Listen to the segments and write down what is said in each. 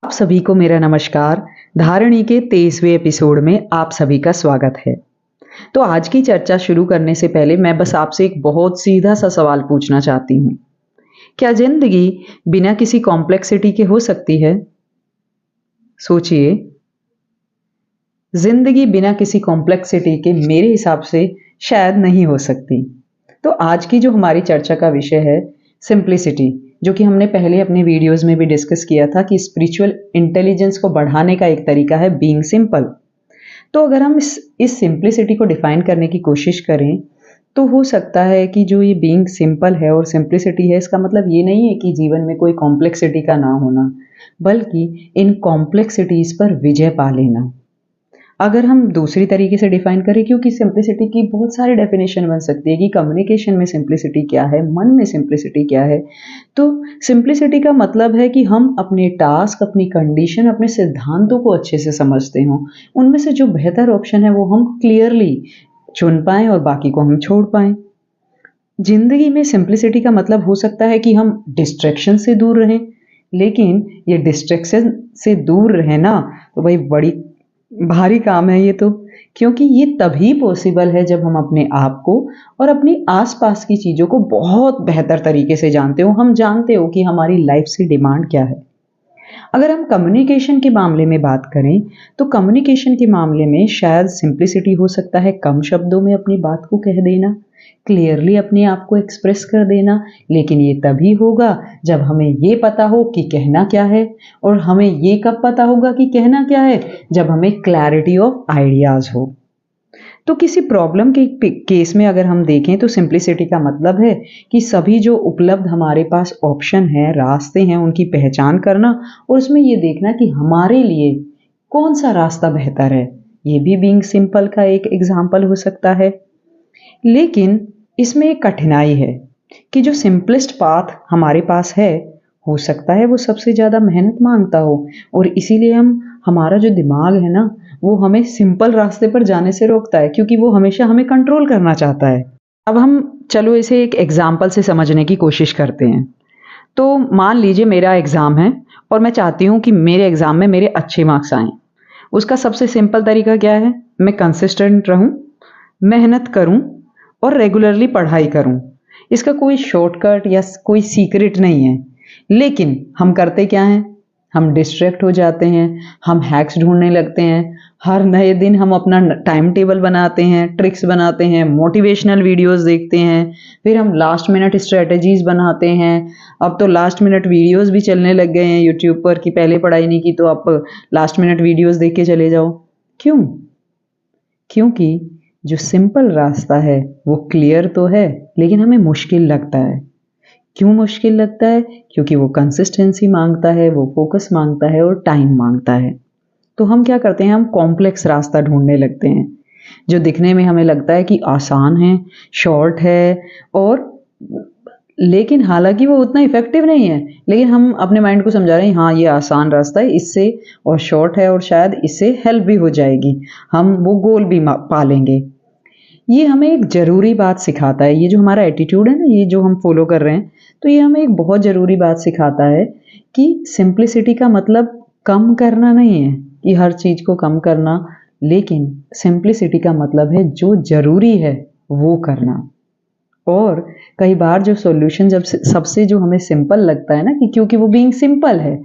आप सभी को मेरा नमस्कार। धारणी के 23वें एपिसोड में आप सभी का स्वागत है। तो आज की चर्चा शुरू करने से पहले मैं बस आपसे एक बहुत सीधा सा सवाल पूछना चाहती हूँ। क्या जिंदगी बिना किसी कॉम्प्लेक्सिटी के हो सकती है? सोचिए। जिंदगी बिना किसी कॉम्प्लेक्सिटी के मेरे हिसाब से शायद नहीं हो सकती। तो आज की जो हमारी चर्चा का विषय है सिंप्लिसिटी, जो कि हमने पहले अपने वीडियोस में भी डिस्कस किया था कि स्पिरिचुअल इंटेलिजेंस को बढ़ाने का एक तरीका है बीइंग सिंपल। तो अगर हम इस सिंप्लिसिटी को डिफाइन करने की कोशिश करें तो हो सकता है कि जो ये बीइंग सिंपल है और सिंप्लिसिटी है, इसका मतलब ये नहीं है कि जीवन में कोई कॉम्प्लेक्सिटी का ना होना, बल्कि इन कॉम्प्लेक्सिटीज पर विजय पा लेना। अगर हम दूसरी तरीके से डिफाइन करें, क्योंकि सिंप्लिसिटी की बहुत सारी डेफिनेशन बन सकती है कि कम्युनिकेशन में सिंप्लिसिटी क्या है, मन में सिंप्लिसिटी क्या है। तो सिंप्लिसिटी का मतलब है कि हम अपने टास्क, अपनी कंडीशन, अपने सिद्धांतों को अच्छे से समझते हों, उनमें से जो बेहतर ऑप्शन है वो हम क्लियरली चुन पाएं और बाकी को हम छोड़ पाएं। जिंदगी में सिंप्लिसिटी का मतलब हो सकता है कि हम डिस्ट्रैक्शन से दूर रहें, लेकिन ये डिस्ट्रैक्शन से दूर रहना तो भाई बड़ी भारी काम है ये तो। क्योंकि ये तभी पॉसिबल है जब हम अपने आप को और अपनी आसपास की चीज़ों को बहुत बेहतर तरीके से जानते हो। हम जानते हो कि हमारी लाइफ से डिमांड क्या है। अगर हम कम्युनिकेशन के मामले में बात करें तो कम्युनिकेशन के मामले में शायद सिंप्लिसिटी हो सकता है कम शब्दों में अपनी बात को कह देना, क्लियरली अपने आप को एक्सप्रेस कर देना। लेकिन ये तभी होगा जब हमें ये पता हो कि कहना क्या है, और हमें ये कब पता होगा कि कहना क्या है, जब हमें क्लैरिटी ऑफ आइडियाज हो। तो किसी प्रॉब्लम के केस में अगर हम देखें तो सिंप्लिसिटी का मतलब है कि सभी जो उपलब्ध हमारे पास ऑप्शन है, रास्ते हैं, उनकी पहचान करना और उसमें ये देखना कि हमारे लिए कौन सा रास्ता बेहतर है। ये भी बीइंग सिंपल का एक एग्जाम्पल हो सकता है। लेकिन इसमें एक कठिनाई है कि जो सिंपलेस्ट पाथ हमारे पास है, हो सकता है वो सबसे ज़्यादा मेहनत मांगता हो, और इसीलिए हमारा जो दिमाग है ना, वो हमें सिंपल रास्ते पर जाने से रोकता है, क्योंकि वो हमेशा हमें कंट्रोल करना चाहता है। अब हम चलो इसे एक एग्जाम्पल से समझने की कोशिश करते हैं। तो मान लीजिए मेरा एग्ज़ाम है और मैं चाहती हूँ कि मेरे एग्ज़ाम में मेरे अच्छे मार्क्स आएँ। उसका सबसे सिंपल तरीका क्या है? मैं कंसिस्टेंट रहूँ, मेहनत करूँ और रेगुलरली पढ़ाई करूँ। इसका कोई शॉर्टकट या कोई सीक्रेट नहीं है। लेकिन हम करते क्या हैं? हम डिस्ट्रैक्ट हो जाते हैं, हम हैक्स ढूंढने लगते हैं। हर नए दिन हम अपना टाइम टेबल बनाते हैं, ट्रिक्स बनाते हैं, मोटिवेशनल वीडियोस देखते हैं, फिर हम लास्ट मिनट स्ट्रेटजीज बनाते हैं। अब तो लास्ट मिनट वीडियोस भी चलने लग गए हैं यूट्यूब पर कि पहले पढ़ाई नहीं की तो आप लास्ट मिनट वीडियोस देख के चले जाओ। क्यों? क्योंकि जो सिंपल रास्ता है वो क्लियर तो है, लेकिन हमें मुश्किल लगता है। क्यों मुश्किल लगता है? क्योंकि वो कंसिस्टेंसी मांगता है, वो फोकस मांगता है और टाइम मांगता है। तो हम क्या करते हैं? हम कॉम्प्लेक्स रास्ता ढूंढने लगते हैं जो दिखने में हमें लगता है कि आसान है, शॉर्ट है, और लेकिन हालांकि वो उतना इफेक्टिव नहीं है। लेकिन हम अपने माइंड को समझा रहे हैं हाँ ये आसान रास्ता है, इससे और शॉर्ट है और शायद इससे हेल्प भी हो जाएगी, हम वो गोल भी पा लेंगे। ये हमें एक ज़रूरी बात सिखाता है। ये जो हमारा एटीट्यूड है ना, ये जो हम फॉलो कर रहे हैं, तो ये हमें एक बहुत ज़रूरी बात सिखाता है कि सिंप्लिसिटी का मतलब कम करना नहीं है कि हर चीज़ को कम करना, लेकिन सिंप्लिसिटी का मतलब है जो ज़रूरी है वो करना। और कई बार जो सॉल्यूशन जब सबसे जो हमें सिंपल लगता है ना, कि क्योंकि वो बीइंग सिंपल है,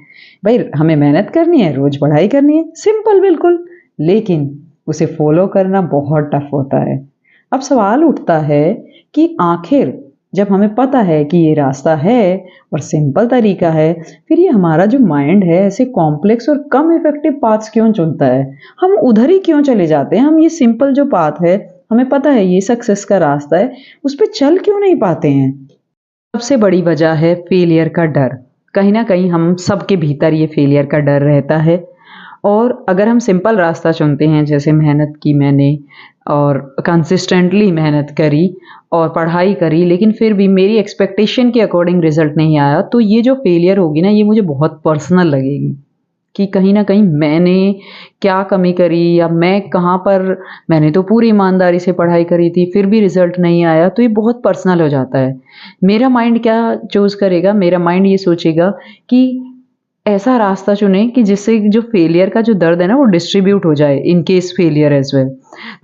भाई हमें मेहनत करनी है, रोज पढ़ाई करनी है, सिंपल बिल्कुल, लेकिन उसे फॉलो करना बहुत टफ होता है। अब सवाल उठता है कि आखिर जब हमें पता है कि ये रास्ता है और सिंपल तरीका है, फिर ये हमारा जो माइंड है ऐसे कॉम्प्लेक्स और कम इफेक्टिव पाथ्स क्यों चुनता है? हम उधर ही क्यों चले जाते हैं? हम ये सिंपल जो पाथ है, हमें पता है ये सक्सेस का रास्ता है, उस पर चल क्यों नहीं पाते हैं? सबसे बड़ी वजह है फेलियर का डर। कहीं ना कहीं हम सबके भीतर ये फेलियर का डर रहता है। और अगर हम सिंपल रास्ता चुनते हैं, जैसे मेहनत की मैंने और कंसिस्टेंटली मेहनत करी और पढ़ाई करी, लेकिन फिर भी मेरी एक्सपेक्टेशन के अकॉर्डिंग रिजल्ट नहीं आया, तो ये जो फेलियर होगी ना, ये मुझे बहुत पर्सनल लगेगी कि कहीं ना कहीं मैंने क्या कमी करी, या मैं कहाँ पर, मैंने तो पूरी ईमानदारी से पढ़ाई करी थी फिर भी रिजल्ट नहीं आया, तो ये बहुत पर्सनल हो जाता है। मेरा माइंड क्या चूज़ करेगा? मेरा माइंड ये सोचेगा कि ऐसा रास्ता चुनें कि जिससे जो फेलियर का जो दर्द है ना वो डिस्ट्रीब्यूट हो जाए in case failure as well.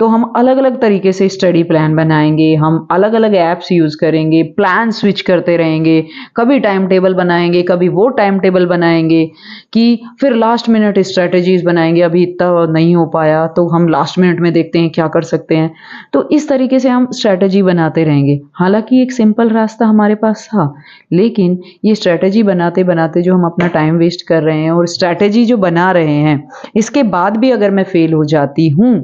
तो हम अलग अलग तरीके से स्टडी प्लान बनाएंगे, हम अलग अलग ऐप्स यूज़ करेंगे, प्लान स्विच करते रहेंगे, कभी टाइम टेबल बनाएंगे, कभी वो टाइम टेबल बनाएंगे कि फिर लास्ट मिनट स्ट्रेटजीज बनाएंगे, अभी इतना नहीं हो पाया तो हम लास्ट मिनट में देखते हैं क्या कर सकते हैं। तो इस तरीके से हम स्ट्रेटजी बनाते रहेंगे। हालांकि एक सिंपल रास्ता हमारे पास था, लेकिन ये स्ट्रैटेजी बनाते बनाते जो हम अपना टाइम वेस्ट कर रहे हैं और स्ट्रैटेजी जो बना रहे हैं, इसके बाद भी अगर मैं फेल हो जाती हूँ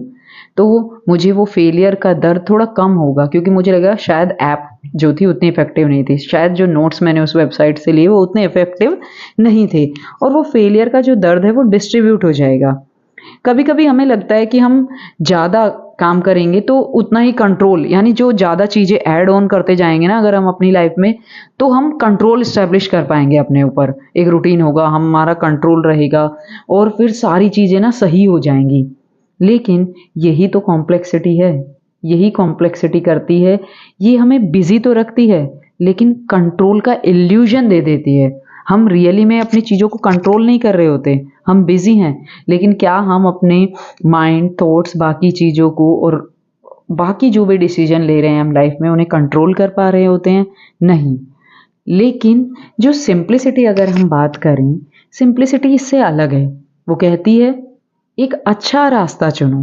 तो मुझे वो फेलियर का दर्द थोड़ा कम होगा, क्योंकि मुझे लगा शायद ऐप जो थी उतनी इफेक्टिव नहीं थी, शायद जो नोट्स मैंने उस वेबसाइट से लिए वो उतने इफेक्टिव नहीं थे, और वो फेलियर का जो दर्द है वो डिस्ट्रीब्यूट हो जाएगा। कभी कभी हमें लगता है कि हम ज़्यादा काम करेंगे तो उतना ही कंट्रोल, यानी जो ज़्यादा चीज़ें ऐड ऑन करते जाएंगे ना अगर हम अपनी लाइफ में, तो हम कंट्रोल इस्टेब्लिश कर पाएंगे अपने ऊपर। एक रूटीन होगा, हमारा कंट्रोल रहेगा और फिर सारी चीज़ें ना सही हो जाएंगी। लेकिन यही तो कॉम्प्लेक्सिटी है, यही कॉम्प्लेक्सिटी करती है, ये हमें बिजी तो रखती है लेकिन कंट्रोल का इल्यूजन दे देती है। हम रियली में अपनी चीज़ों को कंट्रोल नहीं कर रहे होते, हम बिजी हैं, लेकिन क्या हम अपने माइंड थॉट्स बाकी चीज़ों को और बाकी जो भी डिसीजन ले रहे हैं हम लाइफ में उन्हें कंट्रोल कर पा रहे होते हैं? नहीं। लेकिन जो सिंप्लिसिटी अगर हम बात करें, सिंप्लिसिटी इससे अलग है। वो कहती है एक अच्छा रास्ता चुनो।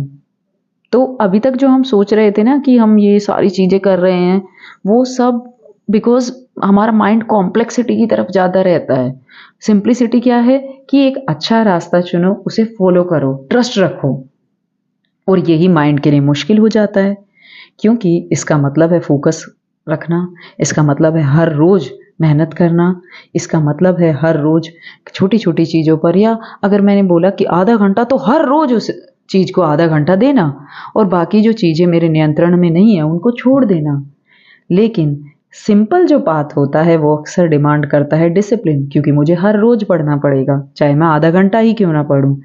तो अभी तक जो हम सोच रहे थे ना कि हम ये सारी चीज़ें कर रहे हैं, वो सब बिकॉज़ हमारा माइंड कॉम्प्लेक्सिटी की तरफ ज़्यादा रहता है। सिंप्लिसिटी क्या है कि एक अच्छा रास्ता चुनो, उसे फ़ॉलो करो, ट्रस्ट रखो, और यही माइंड के लिए मुश्किल हो जाता है, क्योंकि इसका मतलब है फ़ोकस रखना, इसका मतलब है हर रोज़ मेहनत करना, इसका मतलब है हर रोज़ छोटी-छोटी चीज़ों पर, या अगर मैंने बोला कि आधा घंटा तो हर रोज़ उस चीज़ को आधा घंटा देना और बाकी जो चीज़ें मेरे नियंत्रण में नहीं है उनको छोड़ देना। लेकिन सिंपल जो पाथ होता है वो अक्सर डिमांड करता है डिसिप्लिन, क्योंकि मुझे हर रोज़ पढ़ना पड़ेगा, चाहे मैं आधा घंटा ही क्यों ना पढूँ।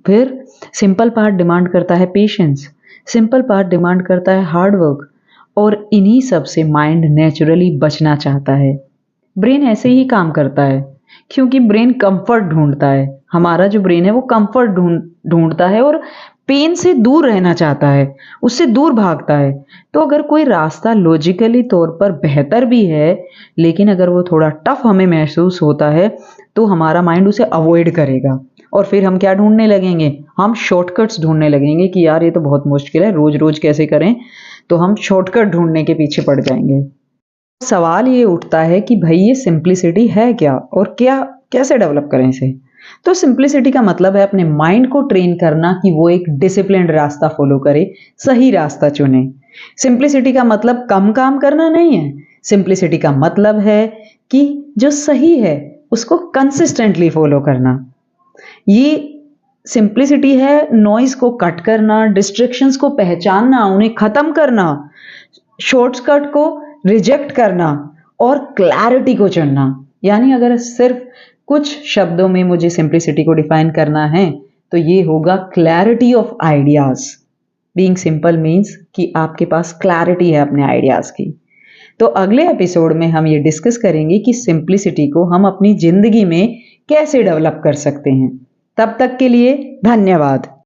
फिर सिंपल पाथ डिमांड करता है पेशेंस, सिंपल पाथ डिमांड करता है हार्ड वर्क, और इन्हीं सब से माइंड नेचुरली बचना चाहता है। ब्रेन ऐसे ही काम करता है, क्योंकि ब्रेन कंफर्ट ढूंढता है। हमारा जो ब्रेन है वो कंफर्ट ढूंढता है और पेन से दूर रहना चाहता है, उससे दूर भागता है। तो अगर कोई रास्ता लॉजिकली तौर पर बेहतर भी है, लेकिन अगर वो थोड़ा टफ हमें महसूस होता है तो हमारा माइंड उसे अवॉइड करेगा, और फिर हम क्या ढूंढने लगेंगे, हम शॉर्टकट्स ढूंढने लगेंगे कि यार ये तो बहुत मुश्किल है, रोज रोज कैसे करें, तो हम शॉर्टकट ढूंढने के पीछे पड़ जाएंगे। सवाल ये उठता है कि भाई ये सिंप्लिसिटी है क्या, और क्या कैसे डेवलप करें इसे? तो सिंप्लिसिटी का मतलब है अपने माइंड को ट्रेन करना कि वो एक डिसिप्लिन्ड रास्ता फॉलो करे, सही रास्ता चुने। सिंप्लिसिटी का मतलब कम काम करना नहीं है, सिंप्लिसिटी का मतलब है कि जो सही है उसको कंसिस्टेंटली फॉलो करना। ये सिंप्लिसिटी है नॉइज को कट करना, डिस्ट्रैक्शंस को पहचानना, उन्हें खत्म करना, शॉर्टकट को रिजेक्ट करना और क्लैरिटी को चुनना। यानी अगर सिर्फ कुछ शब्दों में मुझे सिंप्लिसिटी को डिफाइन करना है तो ये होगा clarity of ideas. Being simple means कि आपके पास क्लैरिटी है अपने आइडियाज की। तो अगले एपिसोड में हम ये डिस्कस करेंगे कि सिंप्लिसिटी को हम अपनी जिंदगी में कैसे डेवलप कर सकते हैं। तब तक के लिए धन्यवाद।